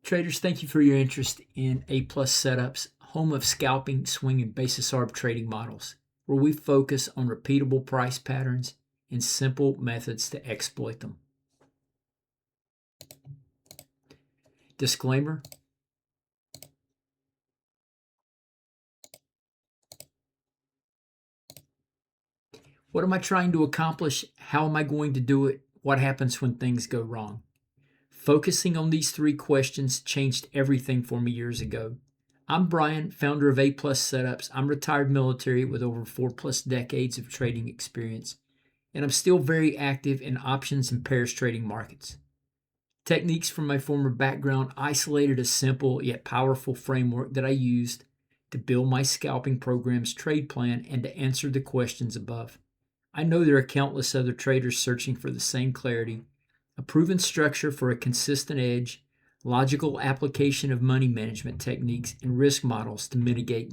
Traders, thank you for your interest in A-plus setups, home of scalping, swing, and basis arb trading models, where we focus on repeatable price patterns and simple methods to exploit them. Disclaimer. What am I trying to accomplish? How am I going to do it? What happens when things go wrong? Focusing on these three questions changed everything for me years ago. I'm Brian, founder of A-plus Setups. I'm retired military with over 4+ decades of trading experience, and I'm still very active in options and pairs trading markets. Techniques from my former background isolated a simple yet powerful framework that I used to build my scalping program's trade plan and to answer the questions above. I know there are countless other traders searching for the same clarity, a proven structure for a consistent edge, logical application of money management techniques, and risk models to mitigate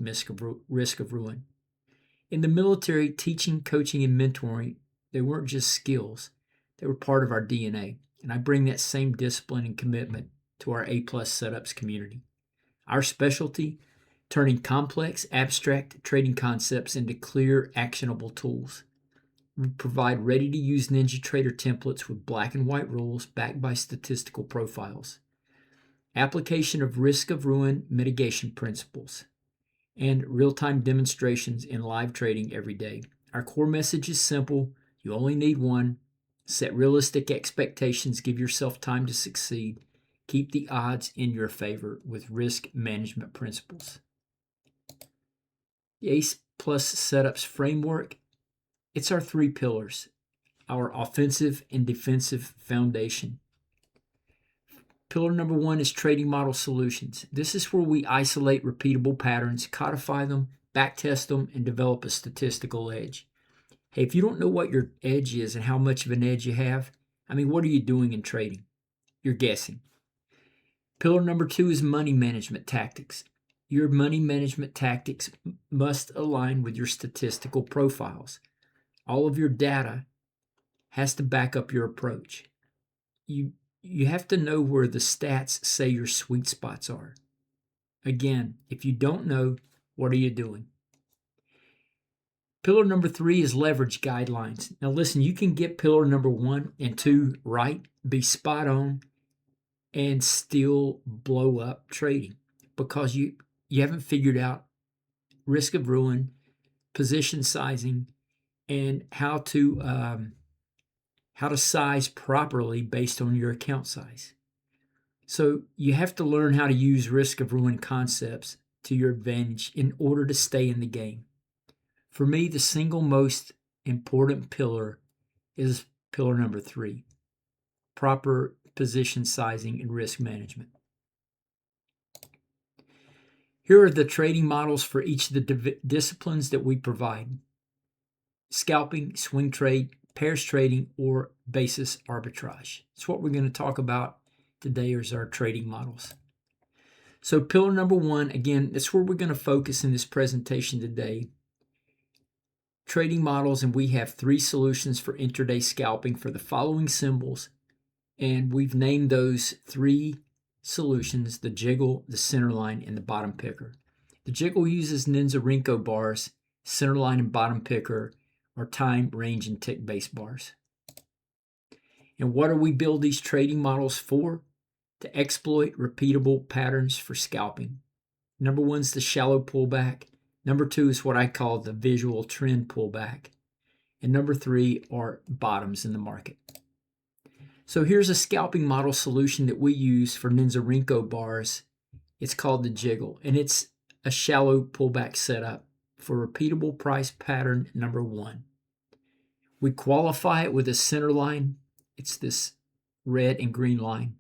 risk of ruin. In the military, teaching, coaching, and mentoring, they weren't just skills, they were part of our DNA, and I bring that same discipline and commitment to our A-plus setups community. Our specialty, turning complex, abstract trading concepts into clear, actionable tools. We provide ready-to-use NinjaTrader templates with black and white rules backed by statistical profiles, application of risk of ruin mitigation principles, and real-time demonstrations in live trading every day. Our core message is simple. You only need one. Set realistic expectations. Give yourself time to succeed. Keep the odds in your favor with risk management principles. The A-plus Setups framework, it's our three pillars, our offensive and defensive foundation. Pillar number one is trading model solutions. This is where we isolate repeatable patterns, codify them, backtest them, and develop a statistical edge. Hey, if you don't know what your edge is and how much of an edge you have, what are you doing in trading? You're guessing. Pillar number two is money management tactics. Your money management tactics must align with your statistical profiles. All of your data has to back up your approach. You have to know where the stats say your sweet spots are. Again, if you don't know, what are you doing? Pillar number three is leverage guidelines. Now listen, you can get pillar number 1 and 2 right, be spot on, and still blow up trading because you haven't figured out risk of ruin, position sizing, and how to size properly based on your account size. So you have to learn how to use risk of ruin concepts to your advantage in order to stay in the game. For me, the single most important pillar is pillar number 3, proper position sizing and risk management. Here are the trading models for each of the disciplines that we provide: scalping, swing trade, pairs trading, or basis arbitrage. It's what we're going to talk about today is our trading models. So pillar number 1, again, that's where we're going to focus in this presentation today. Trading models, and we have 3 solutions for intraday scalping for the following symbols, and we've named those 3 solutions: the Jiggle, the Centerline, and the Bottom Picker. The Jiggle uses Ninja bars, Centerline and Bottom Picker are time, range, and tick base bars. And what do we build these trading models for? To exploit repeatable patterns for scalping. Number 1 is the shallow pullback. Number 2 is what I call the visual trend pullback. And number 3 are bottoms in the market. So here's a scalping model solution that we use for Ninja bars. It's called the Jiggle, and it's a shallow pullback setup for repeatable price pattern number 1. We qualify it with a center line. It's this red and green line.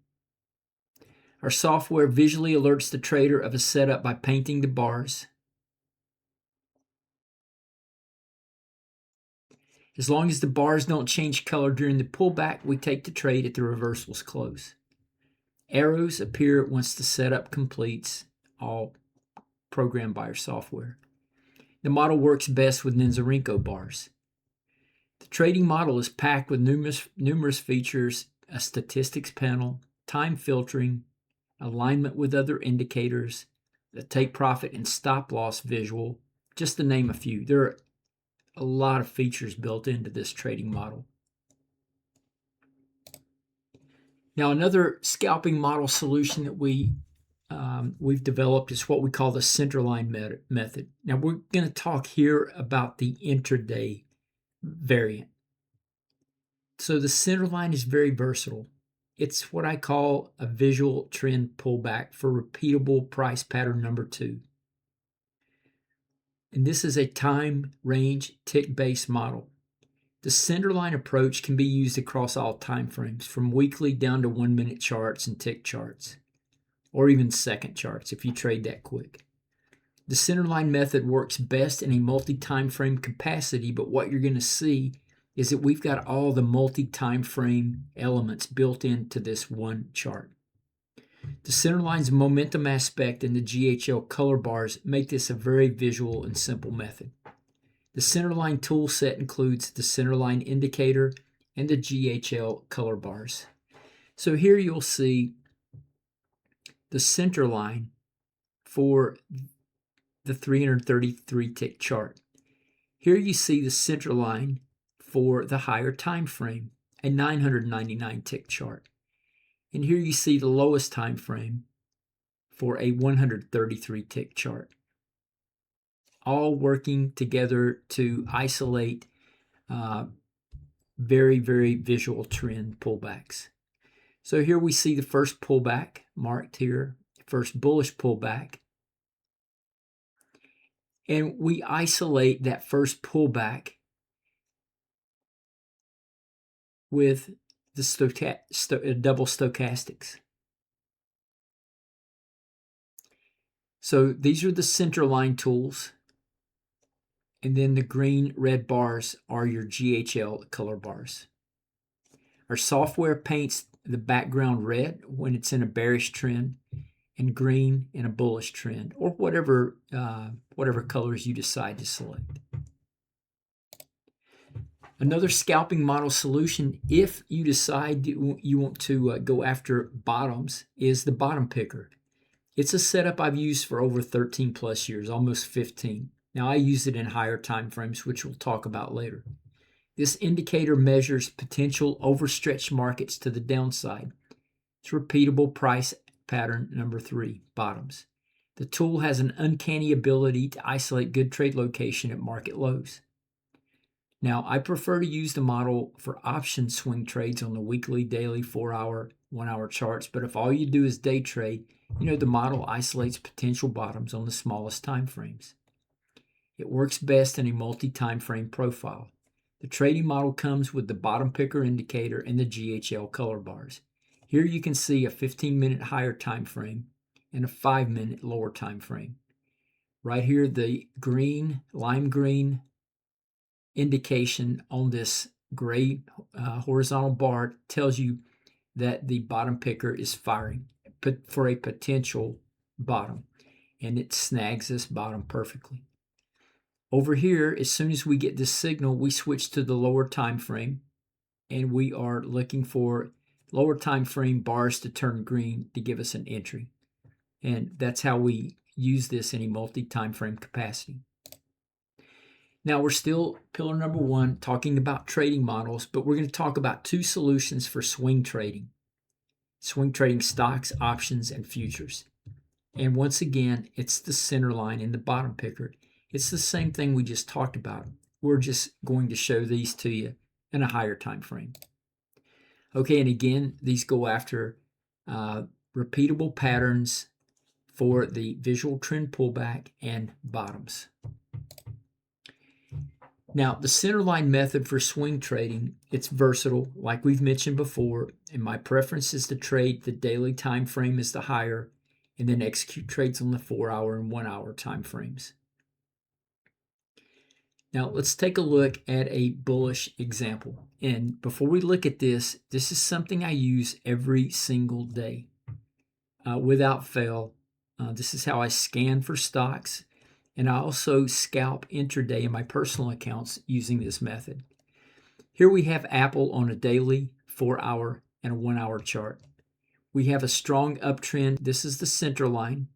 Our software visually alerts the trader of a setup by painting the bars. As long as the bars don't change color during the pullback, we take the trade at the reversal's close. Arrows appear once the setup completes, all programmed by our software. The model works best with Ninja bars. The trading model is packed with numerous features: a statistics panel, time filtering, alignment with other indicators, the take profit and stop loss visual, just to name a few. There are a lot of features built into this trading model. Now, another scalping model solution that we've developed is what we call the Centerline method. Now, we're going to talk here about the intraday variant. So the Centerline is very versatile. It's what I call a visual trend pullback for repeatable price pattern number 2. And this is a time range tick-based model. The Centerline approach can be used across all time frames, from weekly down to 1-minute charts and tick charts, or even second charts if you trade that quick. The Centerline method works best in a multi-time frame capacity, but what you're going to see is that we've got all the multi-time frame elements built into this one chart. The Centerline's momentum aspect and the GHL color bars make this a very visual and simple method. The Centerline tool set includes the Centerline indicator and the GHL color bars. So here you'll see the Centerline for the 333 tick chart. Here you see the Centerline for the higher time frame, a 999 tick chart. And here you see the lowest time frame for a 133 tick chart. All working together to isolate very, very visual trend pullbacks. So here we see the first pullback marked here, first bullish pullback. And we isolate that first pullback with the double stochastics. So these are the Centerline tools. And then the green, red bars are your GHL color bars. Our software paints the background red when it's in a bearish trend and green in a bullish trend, or whatever colors you decide to select. Another scalping model solution, if you decide you want to go after bottoms, is the bottom picker. It's a setup I've used for over 13 plus years, almost 15. Now, I use it in higher time frames, which we'll talk about later. This indicator measures potential overstretched markets to the downside. It's repeatable price pattern number 3, bottoms. The tool has an uncanny ability to isolate good trade location at market lows. Now, I prefer to use the model for option swing trades on the weekly, daily, 4-hour, 1-hour charts, but if all you do is day trade, the model isolates potential bottoms on the smallest time frames. It works best in a multi-time frame profile. The trading model comes with the bottom picker indicator and the GHL color bars. Here you can see a 15-minute higher time frame and a 5-minute lower time frame. Right here, the green, lime green indication on this gray horizontal bar tells you that the bottom picker is firing for a potential bottom, and it snags this bottom perfectly. Over here, as soon as we get this signal, we switch to the lower time frame, and we are looking for lower time frame bars to turn green to give us an entry. And that's how we use this in a multi-time frame capacity. Now, we're still pillar number 1, talking about trading models, but we're going to talk about 2 solutions for swing trading stocks, options, and futures. And once again, it's the Centerline and the bottom picker. It's the same thing we just talked about. We're just going to show these to you in a higher time frame. Okay, and again, these go after repeatable patterns for the visual trend pullback and bottoms. Now, the Centerline method for swing trading, it's versatile, like we've mentioned before, and my preference is to trade the daily time frame as the higher, and then execute trades on the 4-hour and 1-hour time frames. Now, let's take a look at a bullish example. And before we look at this, this is something I use every single day without fail. This is how I scan for stocks. And I also scalp intraday in my personal accounts using this method. Here we have Apple on a daily, 4-hour, and a 1-hour chart. We have a strong uptrend. This is the Centerline.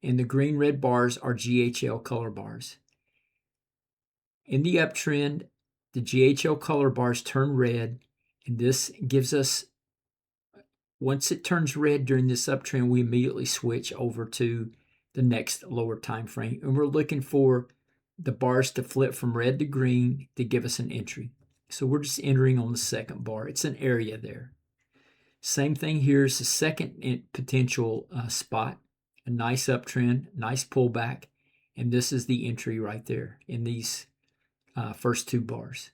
And the green-red bars are GHL color bars. In the uptrend, the GHL color bars turn red, and this gives us, once it turns red during this uptrend, we immediately switch over to the next lower time frame. And we're looking for the bars to flip from red to green to give us an entry. So we're just entering on the second bar. It's an area there. Same thing here is the second potential spot. A nice uptrend, nice pullback, and this is the entry right there in these first two bars.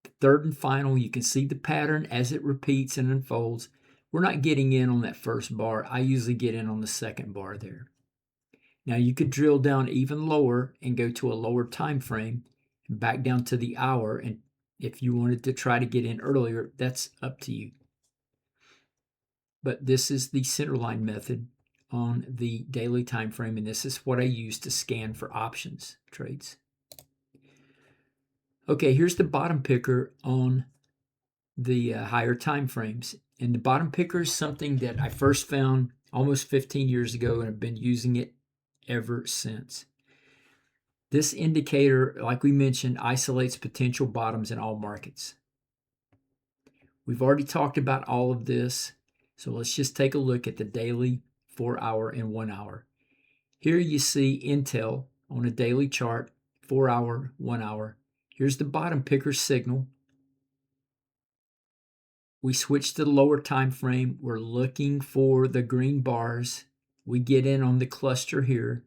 The third and final, you can see the pattern as it repeats and unfolds. We're not getting in on that first bar. I usually get in on the second bar there. Now you could drill down even lower and go to a lower time frame and back down to the hour, and if you wanted to try to get in earlier, that's up to you. But this is the Centerline method on the daily time frame, and this is what I use to scan for options trades. Okay, here's the bottom picker on the higher time frames. And the bottom picker is something that I first found almost 15 years ago, and I've been using it ever since. This indicator, like we mentioned, isolates potential bottoms in all markets. We've already talked about all of this, so let's just take a look at the daily, 4 hour, and 1 hour. Here you see Intel on a daily chart, 4 hour, 1 hour. Here's the bottom picker signal. We switch to the lower time frame. We're looking for the green bars. We get in on the cluster here.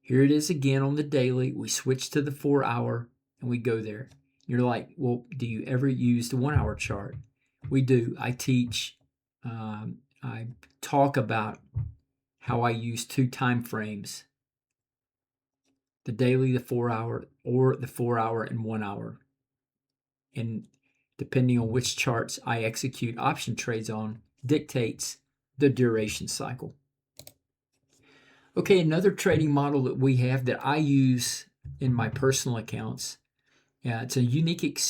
Here it is again on the daily. We switch to the 4 hour and we go there. You're like, well, do you ever use the 1 hour chart? We do. I teach, I talk about how I use two time frames, the daily, the 4 hour, or the 4 hour and 1 hour. And depending on which charts I execute option trades on, dictates the duration cycle. Okay, another trading model that we have that I use in my personal accounts, it's a unique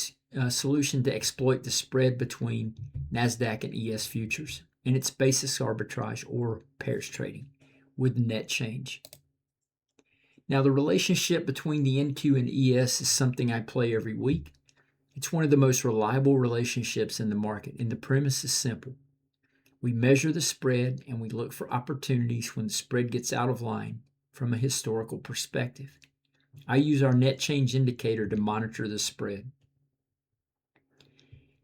solution to exploit the spread between NASDAQ and ES futures, and it's basis arbitrage or pairs trading with net change. Now, the relationship between the NQ and ES is something I play every week. It's one of the most reliable relationships in the market, and the premise is simple. We measure the spread and we look for opportunities when the spread gets out of line from a historical perspective. I use our net change indicator to monitor the spread.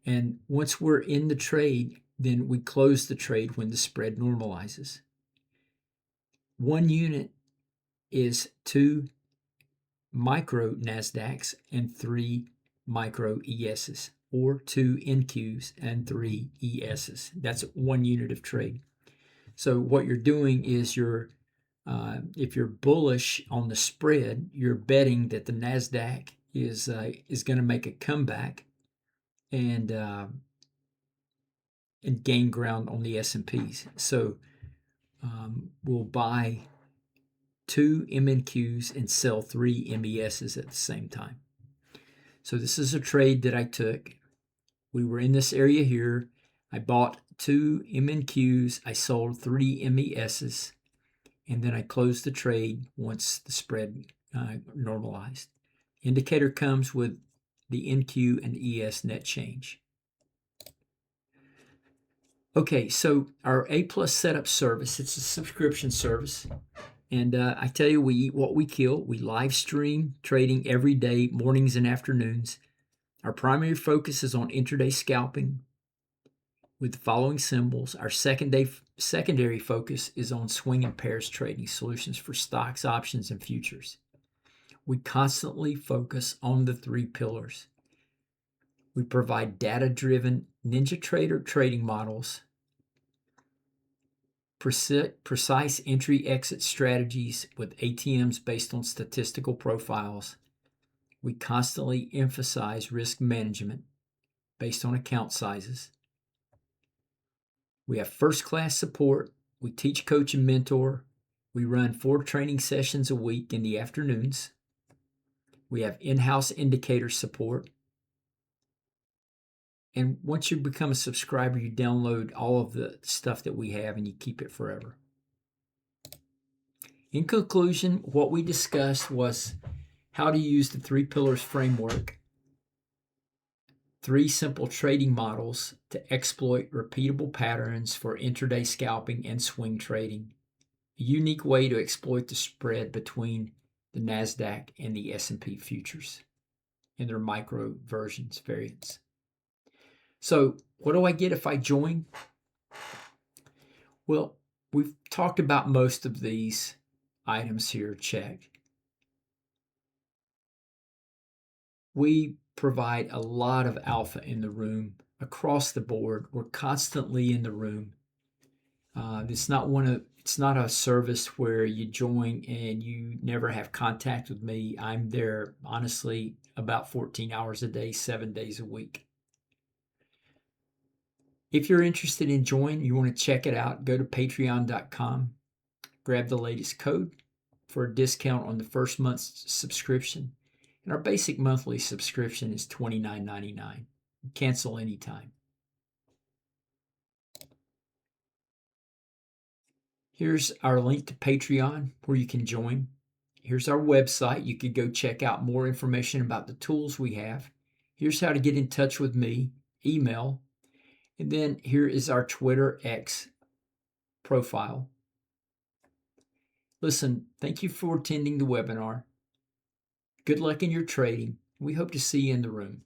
And once we're in the trade, then we close the trade when the spread normalizes. 1 unit is 2 micro NASDAQs and 3 micro ESs, or 2 NQs and 3 ESs. That's 1 unit of trade. So what you're doing is if you're bullish on the spread, you're betting that the NASDAQ is going to make a comeback and gain ground on the S&Ps. So we'll buy 2 MNQs and sell 3 MESs at the same time. So this is a trade that I took. We were in this area here. I bought 2 MNQs. I sold 3 MESs. And then I closed the trade once the spread normalized. Indicator comes with the NQ and ES net change. Okay, so our A+ setup service, it's a subscription service. And I tell you, we eat what we kill. We live stream trading every day, mornings and afternoons. Our primary focus is on intraday scalping with the following symbols. Our secondary focus is on swing and pairs trading solutions for stocks, options, and futures. We constantly focus on the 3 pillars. We provide data-driven NinjaTrader trading models, precise entry-exit strategies with ATMs based on statistical profiles. We constantly emphasize risk management based on account sizes. We have first-class support. We teach, coach, and mentor. We run 4 training sessions a week in the afternoons. We have in-house indicator support. And once you become a subscriber, you download all of the stuff that we have and you keep it forever. In conclusion, what we discussed was how to use the 3 pillars framework, 3 simple trading models to exploit repeatable patterns for intraday scalping and swing trading, a unique way to exploit the spread between the NASDAQ and the S&P futures in their micro versions, variants. So what do I get if I join? Well, we've talked about most of these items here. Check. We provide a lot of alpha in the room across the board. We're constantly in the room. It's not a service where you join and you never have contact with me. I'm there, honestly, about 14 hours a day, 7 days a week. If you're interested in joining, you want to check it out, go to patreon.com, grab the latest code for a discount on the first month's subscription. And our basic monthly subscription is $29.99. Cancel anytime. Here's our link to Patreon where you can join. Here's our website. You could go check out more information about the tools we have. Here's how to get in touch with me, email. And then here is our Twitter X profile. Listen, thank you for attending the webinar. Good luck in your trading. We hope to see you in the room.